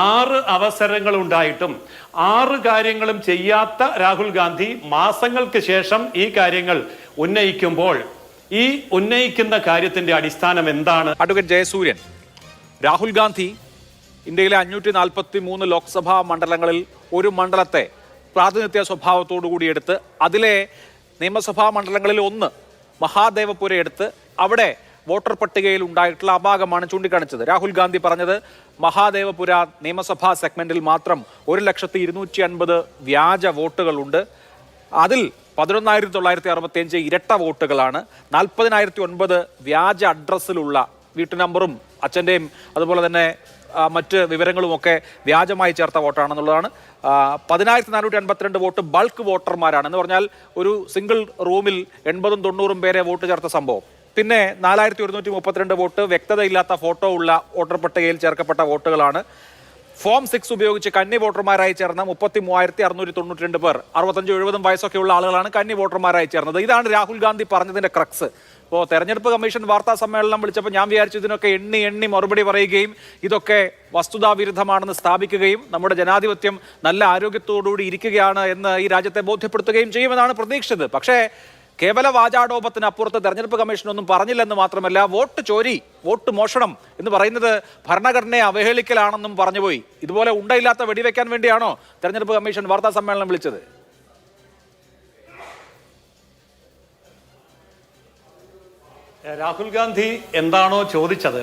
6 അവസരങ്ങൾ ഉണ്ടായിട്ടും 6 കാര്യങ്ങളും ചെയ്യാത്ത രാഹുൽ ഗാന്ധി മാസങ്ങൾക്ക് ശേഷം ഈ കാര്യങ്ങൾ ഉന്നയിക്കുമ്പോൾ ഈ ഉന്നയിക്കുന്ന കാര്യത്തിന്റെ അടിസ്ഥാനം എന്താണ്? അഡ്വക്കേറ്റ് ജയസൂര്യൻ, രാഹുൽ ഗാന്ധി ഇന്ത്യയിലെ 543 ലോക്സഭാ മണ്ഡലങ്ങളിൽ ഒരു മണ്ഡലത്തെ പ്രാതിനിധ്യ സ്വഭാവത്തോടു കൂടി എടുത്ത് അതിലെ നിയമസഭാ മണ്ഡലങ്ങളിൽ ഒന്ന് മഹാദേവപുര എടുത്ത് അവിടെ വോട്ടർ പട്ടികയിൽ ഉണ്ടായിട്ടുള്ള അപാകമാണ് ചൂണ്ടിക്കാണിച്ചത്. രാഹുൽ ഗാന്ധി പറഞ്ഞത് മഹാദേവപുര നിയമസഭാ സെഗ്മെന്റിൽ മാത്രം 1,250,000 വ്യാജ വോട്ടുകളുണ്ട്. അതിൽ 11,965 ഇരട്ട വോട്ടുകളാണ്. 40,009 വ്യാജ അഡ്രസ്സിലുള്ള വീട്ടു നമ്പറും അച്ഛൻ്റെയും അതുപോലെ തന്നെ മറ്റ് വിവരങ്ങളുമൊക്കെ വ്യാജമായി ചേർത്ത വോട്ടാണെന്നുള്ളതാണ്. 10,452 വോട്ട് ബൾക്ക് വോട്ടർമാരാണ്. എന്ന് പറഞ്ഞാൽ ഒരു സിംഗിൾ റൂമിൽ 80-90 പേരെ വോട്ട് ചേർത്ത സംഭവം. പിന്നെ 4,132 വോട്ട് വ്യക്തതയില്ലാത്ത ഫോട്ടോ ഉള്ള വോട്ടർ പട്ടികയിൽ ചേർക്കപ്പെട്ട വോട്ടുകളാണ്. ഫോം 6 ഉപയോഗിച്ച് കന്നി വോട്ടർമാരായി ചേർന്ന 33,692 പേർ, 65-70 വയസ്സൊക്കെയുള്ള ആളുകളാണ് കന്നി വോട്ടർമാരായി ചേർന്നത്. ഇതാണ് രാഹുൽ ഗാന്ധി പറഞ്ഞതിന്റെ ക്രക്സ്. ഇപ്പോൾ തെരഞ്ഞെടുപ്പ് കമ്മീഷൻ വാർത്താ സമ്മേളനം വിളിച്ചപ്പോൾ ഞാൻ വിചാരിച്ചു ഇതിനൊക്കെ എണ്ണി മറുപടി പറയുകയും ഇതൊക്കെ വസ്തുതാവിരുദ്ധമാണെന്ന് സ്ഥാപിക്കുകയും നമ്മുടെ ജനാധിപത്യം നല്ല ആരോഗ്യത്തോടുകൂടി ഇരിക്കുകയാണ് എന്ന് ഈ രാജ്യത്തെ ബോധ്യപ്പെടുത്തുകയും ചെയ്യുമെന്നാണ് പ്രതീക്ഷിച്ചത്. പക്ഷേ കേവല വാചാടോപത്തിന് അപ്പുറത്ത് തെരഞ്ഞെടുപ്പ് കമ്മീഷൻ ഒന്നും പറഞ്ഞില്ലെന്ന് മാത്രമല്ല, വോട്ട് ചോരി, വോട്ട് മോഷണം എന്ന് പറയുന്നത് ഭരണഘടനയെ അവഹേളിക്കലാണെന്നും പറഞ്ഞുപോയി. ഇതുപോലെ ഉണ്ടയില്ലാത്ത വെടിവെക്കാൻ വേണ്ടിയാണോ തെരഞ്ഞെടുപ്പ് കമ്മീഷൻ വാർത്താ സമ്മേളനം വിളിച്ചത്? രാഹുൽ ഗാന്ധി എന്താണോ ചോദിച്ചത്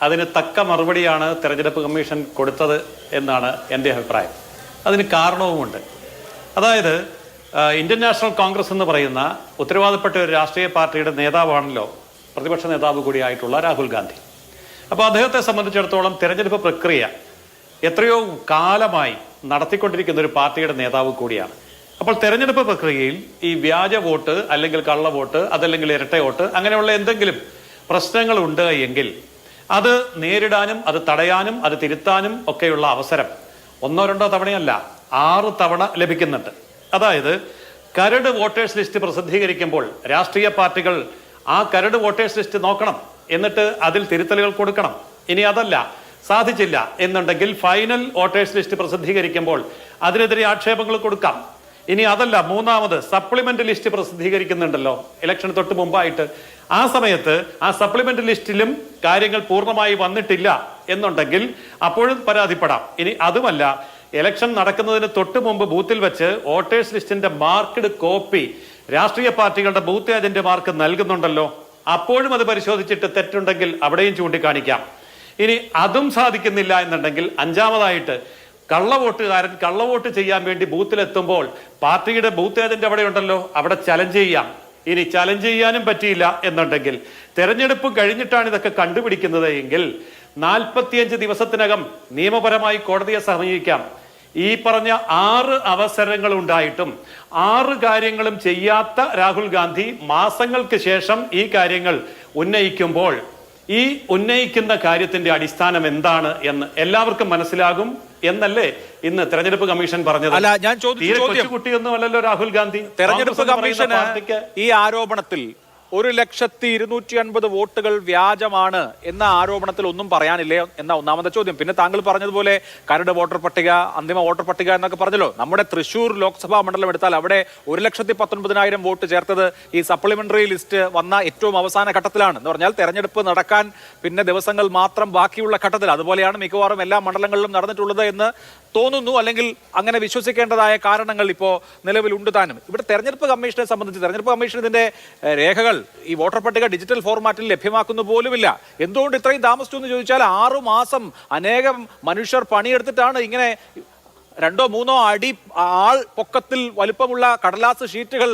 അതിന് തക്ക മറുപടിയാണ് തെരഞ്ഞെടുപ്പ് കമ്മീഷൻ കൊടുത്തത് എന്നാണ് എൻ്റെ അഭിപ്രായം. അതിന് കാരണവുമുണ്ട്. അതായത് ഇന്ത്യൻ നാഷണൽ കോൺഗ്രസ് എന്ന് പറയുന്ന ഉത്തരവാദപ്പെട്ട ഒരു രാഷ്ട്രീയ പാർട്ടിയുടെ നേതാവാണല്ലോ പ്രതിപക്ഷ നേതാവ് കൂടിയായിട്ടുള്ള രാഹുൽ ഗാന്ധി. അപ്പോൾ അദ്ദേഹത്തെ സംബന്ധിച്ചിടത്തോളം തെരഞ്ഞെടുപ്പ് പ്രക്രിയ എത്രയോ കാലമായി നടത്തിക്കൊണ്ടിരിക്കുന്ന ഒരു പാർട്ടിയുടെ നേതാവ് കൂടിയാണ്. അപ്പോൾ തെരഞ്ഞെടുപ്പ് പ്രക്രിയയിൽ ഈ വ്യാജ വോട്ട് അല്ലെങ്കിൽ കള്ള വോട്ട് അതല്ലെങ്കിൽ ഇരട്ട വോട്ട് അങ്ങനെയുള്ള എന്തെങ്കിലും പ്രശ്നങ്ങളുണ്ട് എങ്കിൽ അത് നേരിടാനും അത് തടയാനും അത് തിരുത്താനും ഒക്കെയുള്ള അവസരം 1-2 തവണയല്ല 6 തവണ ലഭിക്കുന്നുണ്ട്. അതായത് കരട് വോട്ടേഴ്സ് ലിസ്റ്റ് പ്രസിദ്ധീകരിക്കുമ്പോൾ രാഷ്ട്രീയ പാർട്ടികൾ ആ കരട് വോട്ടേഴ്സ് ലിസ്റ്റ് നോക്കണം, എന്നിട്ട് അതിൽ തിരുത്തലുകൾ കൊടുക്കണം. ഇനി അതല്ല, സാധിച്ചില്ല എന്നുണ്ടെങ്കിൽ ഫൈനൽ വോട്ടേഴ്സ് ലിസ്റ്റ് പ്രസിദ്ധീകരിക്കുമ്പോൾ അതിനെതിരെ ആക്ഷേപങ്ങൾ കൊടുക്കാം. ഇനി അതല്ല, മൂന്നാമത് സപ്ലിമെന്റ് ലിസ്റ്റ് പ്രസിദ്ധീകരിക്കുന്നുണ്ടല്ലോ ഇലക്ഷന് തൊട്ട് മുമ്പായിട്ട്. ആ സമയത്ത് ആ സപ്ലിമെന്റ് ലിസ്റ്റിലും കാര്യങ്ങൾ പൂർണ്ണമായി വന്നിട്ടില്ല എന്നുണ്ടെങ്കിൽ അപ്പോഴും പരാതിപ്പെടാം. ഇനി അതുമല്ല, ഇലക്ഷൻ നടക്കുന്നതിന് തൊട്ട് മുമ്പ് ബൂത്തിൽ വെച്ച് വോട്ടേഴ്സ് ലിസ്റ്റിന്റെ മാർക്ക്ഡ് കോപ്പി രാഷ്ട്രീയ പാർട്ടികളുടെ ബൂത്ത് ഏജന്റുമാർക്ക് നൽകുന്നുണ്ടല്ലോ, അപ്പോഴും അത് പരിശോധിച്ചിട്ട് തെറ്റുണ്ടെങ്കിൽ അവിടെയും ചൂണ്ടിക്കാണിക്കാം. ഇനി അതും സാധിക്കുന്നില്ല എന്നുണ്ടെങ്കിൽ അഞ്ചാമതായിട്ട് കള്ളവോട്ടുകാരൻ കള്ളവോട്ട് ചെയ്യാൻ വേണ്ടി ബൂത്തിലെത്തുമ്പോൾ പാർട്ടിയുടെ ബൂത്ത് ഏജന്റ് അവിടെ ഉണ്ടല്ലോ, അവിടെ ചലഞ്ച് ചെയ്യാം. ഇനി ചലഞ്ച് ചെയ്യാനും പറ്റിയില്ല എന്നുണ്ടെങ്കിൽ തെരഞ്ഞെടുപ്പ് കഴിഞ്ഞിട്ടാണ് ഇതൊക്കെ കണ്ടുപിടിക്കുന്നത് എങ്കിൽ 45 ദിവസത്തിനകം നിയമപരമായി കോടതിയെ സമീപിക്കാം. ഈ പറഞ്ഞ 6 അവസരങ്ങൾ ഉണ്ടായിട്ടും 6 കാര്യങ്ങളും ചെയ്യാത്ത രാഹുൽ ഗാന്ധി മാസങ്ങൾക്ക് ശേഷം ഈ കാര്യങ്ങൾ ഉന്നയിക്കുമ്പോൾ ഈ ഉന്നയിക്കുന്ന കാര്യത്തിന്റെ അടിസ്ഥാനം എന്താണ് എന്ന് എല്ലാവർക്കും മനസ്സിലാകും എന്നല്ലേ ഇന്ന് തെരഞ്ഞെടുപ്പ് കമ്മീഷൻ പറഞ്ഞത്? അല്ല, ഞാൻ ചോദിച്ച കുട്ടിയൊന്നും അല്ലല്ലോ രാഹുൽ ഗാന്ധി. തെരഞ്ഞെടുപ്പ് കമ്മീഷന് ഈ ആരോപണത്തിൽ 1,250,000 വോട്ടുകൾ വ്യാജമാണ് എന്ന ആരോപണത്തിൽ ഒന്നും പറയാനില്ലേ എന്ന ഒന്നാമത്തെ ചോദ്യം. പിന്നെ താങ്കൾ പറഞ്ഞതുപോലെ കരട് വോട്ടർ പട്ടിക, അന്തിമ വോട്ടർ പട്ടിക എന്നൊക്കെ പറഞ്ഞല്ലോ. നമ്മുടെ തൃശ്ശൂർ ലോക്സഭാ മണ്ഡലം എടുത്താൽ അവിടെ 1,19,000 വോട്ട് ചേർത്തത് ഈ സപ്ലിമെന്ററി ലിസ്റ്റ് വന്ന ഏറ്റവും അവസാന ഘട്ടത്തിലാണ്. എന്ന് പറഞ്ഞാൽ തെരഞ്ഞെടുപ്പ് നടക്കാൻ പിന്നെ ദിവസങ്ങൾ മാത്രം ബാക്കിയുള്ള ഘട്ടത്തിൽ. അതുപോലെയാണ് മിക്കവാറും എല്ലാ മണ്ഡലങ്ങളിലും നടന്നിട്ടുള്ളത് എന്ന് തോന്നുന്നു, അല്ലെങ്കിൽ അങ്ങനെ വിശ്വസിക്കേണ്ടതായ കാരണങ്ങൾ ഇപ്പോൾ നിലവിലുണ്ട് താനും. ഇവിടെ തെരഞ്ഞെടുപ്പ് കമ്മീഷനെ സംബന്ധിച്ച് തെരഞ്ഞെടുപ്പ് കമ്മീഷൻ ഇതിന്റെ രേഖകൾ ഈ വോട്ടർ പട്ടിക ഡിജിറ്റൽ ഫോർമാറ്റിൽ ലഭ്യമാക്കുന്നു പോലുമില്ല. എന്തുകൊണ്ട് ഇത്രയും താമസിച്ചു എന്ന് ചോദിച്ചാൽ 6 മാസം അനേകം മനുഷ്യർ പണിയെടുത്തിട്ടാണ് ഇങ്ങനെ 2-3 അടി ആൾ പൊക്കത്തിൽ വലുപ്പമുള്ള കടലാസ് ഷീറ്റുകൾ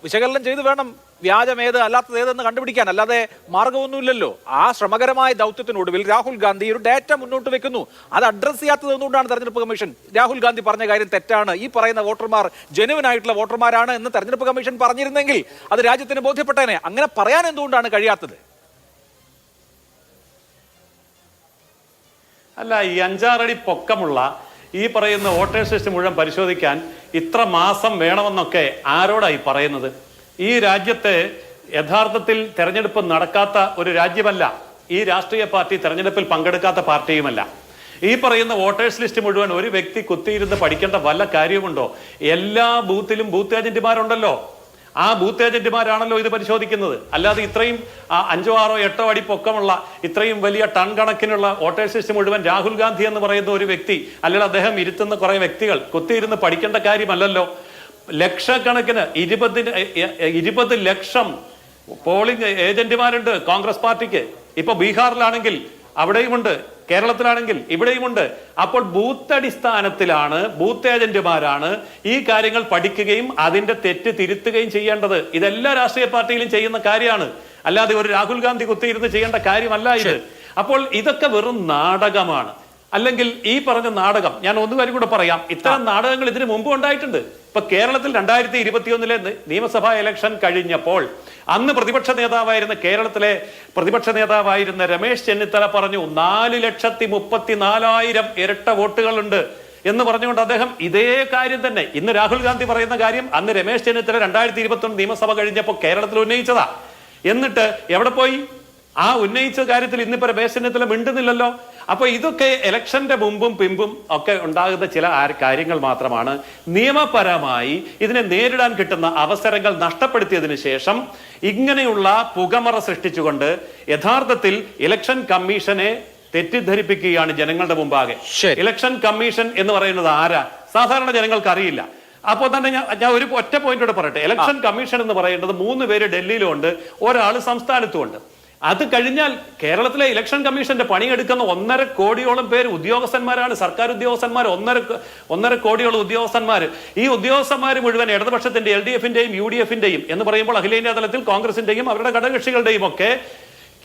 വിശകലനം ചെയ്ത് വേണം വ്യാജമേത് അല്ലാത്തത് ഏതെന്ന് കണ്ടുപിടിക്കാൻ. അല്ലാതെ മാർഗമൊന്നുമില്ലല്ലോ. ആ ശ്രമകരമായ ദൗത്യത്തിനൊടുവിൽ രാഹുൽ ഗാന്ധി ഒരു ഡാറ്റ മുന്നോട്ട് വെക്കുന്നു. അത് അഡ്രസ് ചെയ്യാത്തത് എന്തുകൊണ്ടാണ് തെരഞ്ഞെടുപ്പ് കമ്മീഷൻ? രാഹുൽ ഗാന്ധി പറഞ്ഞ കാര്യം തെറ്റാണ്, ഈ പറയുന്ന വോട്ടർമാർ ജെനുവിൻ ആയിട്ടുള്ള വോട്ടർമാരാണ് എന്ന് തെരഞ്ഞെടുപ്പ് കമ്മീഷൻ പറഞ്ഞിരുന്നെങ്കിൽ അത് രാജ്യത്തിന് ബോധ്യപ്പെട്ടേനെ. അങ്ങനെ പറയാൻ എന്തുകൊണ്ടാണ് കഴിയാത്തത്? അല്ല, ഈ 5-6 അടി പൊക്കമുള്ള ഈ പറയുന്ന വോട്ടേഴ്സ് ലിസ്റ്റ് മുഴുവൻ പരിശോധിക്കാൻ ഇത്ര മാസം വേണമെന്നൊക്കെ ആരോടായി പറയുന്നത്? ഈ രാജ്യത്തെ യഥാർത്ഥത്തിൽ തെരഞ്ഞെടുപ്പ് നടക്കാത്ത ഒരു രാജ്യമല്ല ഈ രാഷ്ട്രീയ പാർട്ടി, തെരഞ്ഞെടുപ്പിൽ പങ്കെടുക്കാത്ത പാർട്ടിയുമല്ല. ഈ പറയുന്ന വോട്ടേഴ്സ് ലിസ്റ്റ് മുഴുവൻ ഒരു വ്യക്തി കുത്തിയിരുന്ന് പഠിക്കേണ്ട വല്ല കാര്യമുണ്ടോ? എല്ലാ ബൂത്തിലും ബൂത്ത് ഏജന്റുമാരുണ്ടല്ലോ. ആ ബൂത്ത് ഏജന്റുമാരാണല്ലോ ഇത് പരിശോധിക്കുന്നത്. അല്ലാതെ ഇത്രയും 5, 6, 8 അടി പൊക്കമുള്ള ഇത്രയും വലിയ ടൺ കണക്കിനുള്ള വോട്ടേഴ്സ് ലിസ്റ്റ് മുഴുവൻ രാഹുൽ ഗാന്ധി എന്ന് പറയുന്ന ഒരു വ്യക്തി, അല്ലെങ്കിൽ അദ്ദേഹം ഇരുത്തുന്ന കുറെ വ്യക്തികൾ കുത്തിയിരുന്ന് പഠിക്കേണ്ട കാര്യമല്ലല്ലോ. ലക്ഷക്കണക്കിന് 20 ലക്ഷം പോളിംഗ് ഏജന്റുമാരുണ്ട് കോൺഗ്രസ് പാർട്ടിക്ക്. ഇപ്പൊ ബീഹാറിലാണെങ്കിൽ അവിടെയുമുണ്ട്, കേരളത്തിലാണെങ്കിൽ ഇവിടെയുമുണ്ട്. അപ്പോൾ ബൂത്ത് അടിസ്ഥാനത്തിലാണ്, ബൂത്ത് ഏജന്റുമാരാണ് ഈ കാര്യങ്ങൾ പഠിക്കുകയും അതിന്റെ തെറ്റ് തിരുത്തുകയും ചെയ്യേണ്ടത്. ഇതെല്ലാ രാഷ്ട്രീയ പാർട്ടിയിലും ചെയ്യുന്ന കാര്യമാണ്, അല്ലാതെ ഒരു രാഹുൽ ഗാന്ധി കുത്തിയിരുന്ന് ചെയ്യേണ്ട കാര്യമല്ല ഇത്. അപ്പോൾ ഇതൊക്കെ വെറും നാടകമാണ്. അല്ലെങ്കിൽ ഈ പറഞ്ഞ നാടകം, ഞാൻ ഒന്ന് കാര്യം കൂടെ പറയാം, ഇത്തരം നാടകങ്ങൾ ഇതിനു മുമ്പ് ഉണ്ടായിട്ടുണ്ട്. ഇപ്പൊ കേരളത്തിൽ 2021 നിയമസഭാ ഇലക്ഷൻ കഴിഞ്ഞപ്പോൾ അന്ന് പ്രതിപക്ഷ നേതാവായിരുന്ന, കേരളത്തിലെ പ്രതിപക്ഷ നേതാവായിരുന്ന രമേശ് ചെന്നിത്തല പറഞ്ഞു 4,34,000 ഇരട്ട വോട്ടുകളുണ്ട് എന്ന് പറഞ്ഞുകൊണ്ട് അദ്ദേഹം ഇതേ കാര്യം തന്നെ ഇന്ന് രാഹുൽ ഗാന്ധി പറയുന്ന കാര്യം അന്ന് രമേശ് ചെന്നിത്തല 2021 നിയമസഭ കഴിഞ്ഞപ്പോൾ കേരളത്തിൽ ഉന്നയിച്ചതാ. എന്നിട്ട് എവിടെ പോയി? ആ ഉന്നയിച്ച കാര്യത്തിൽ ഇന്നിപ്പോ രമേശ് ചെന്നിത്തല മിണ്ടുന്നില്ലല്ലോ. അപ്പൊ ഇതൊക്കെ ഇലക്ഷന്റെ മുമ്പും പിമ്പും ഒക്കെ ഉണ്ടാകുന്ന ചില കാര്യങ്ങൾ മാത്രമാണ്. നിയമപരമായി ഇതിനെ നേരിടാൻ കിട്ടുന്ന അവസരങ്ങൾ നഷ്ടപ്പെടുത്തിയതിനു ശേഷം ഇങ്ങനെയുള്ള പുകമറ സൃഷ്ടിച്ചുകൊണ്ട് യഥാർത്ഥത്തിൽ ഇലക്ഷൻ കമ്മീഷനെ തെറ്റിദ്ധരിപ്പിക്കുകയാണ് ജനങ്ങളുടെ മുമ്പാകെ. ഇലക്ഷൻ കമ്മീഷൻ എന്ന് പറയുന്നത് ആരാ? സാധാരണ ജനങ്ങൾക്ക് അറിയില്ല. അപ്പോൾ തന്നെ ഞാൻ ഒരു ഒറ്റ പോയിന്റോടെ പറയട്ടെ. ഇലക്ഷൻ കമ്മീഷൻ എന്ന് പറയുന്നത് 3 പേര് ഡൽഹിയിലുണ്ട്, ഒരാൾ സംസ്ഥാനത്തുമുണ്ട്. അത് കഴിഞ്ഞാൽ കേരളത്തിലെ ഇലക്ഷൻ കമ്മീഷന്റെ പണിയെടുക്കുന്ന 1.5 കോടിയോളം പേര് ഉദ്യോഗസ്ഥന്മാരാണ്, സർക്കാർ ഉദ്യോഗസ്ഥന്മാർ. 1.5 കോടിയോളം ഉദ്യോഗസ്ഥന്മാർ. ഈ ഉദ്യോഗസ്ഥന്മാർ മുഴുവൻ ഇടതുപക്ഷത്തിന്റെ, LDFന്റെയും UDFന്റെയും എന്ന് പറയുമ്പോൾ അഖിലേന്ത്യാ തലത്തിൽ കോൺഗ്രസിന്റെയും അവരുടെ ഘടകകക്ഷികളുടെയും ഒക്കെ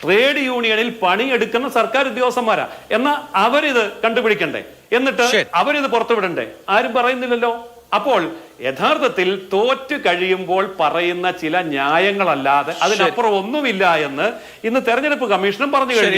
ട്രേഡ് യൂണിയനിൽ പണിയെടുക്കുന്ന സർക്കാർ ഉദ്യോഗസ്ഥന്മാരാ. എന്നാൽ അവരിത് കണ്ടുപിടിക്കണ്ടേ? എന്നിട്ട് അവരിത് പുറത്തുവിടണ്ടേ? ആരും പറയുന്നില്ലല്ലോ. അപ്പോൾ യഥാർത്ഥത്തിൽ തോറ്റു കഴിയുമ്പോൾ പറയുന്ന ചില ന്യായങ്ങളല്ലാതെ അതിനപ്പുറം ഒന്നുമില്ല എന്ന് ഇന്ന് തെരഞ്ഞെടുപ്പ് കമ്മീഷനും പറഞ്ഞു കഴിഞ്ഞു.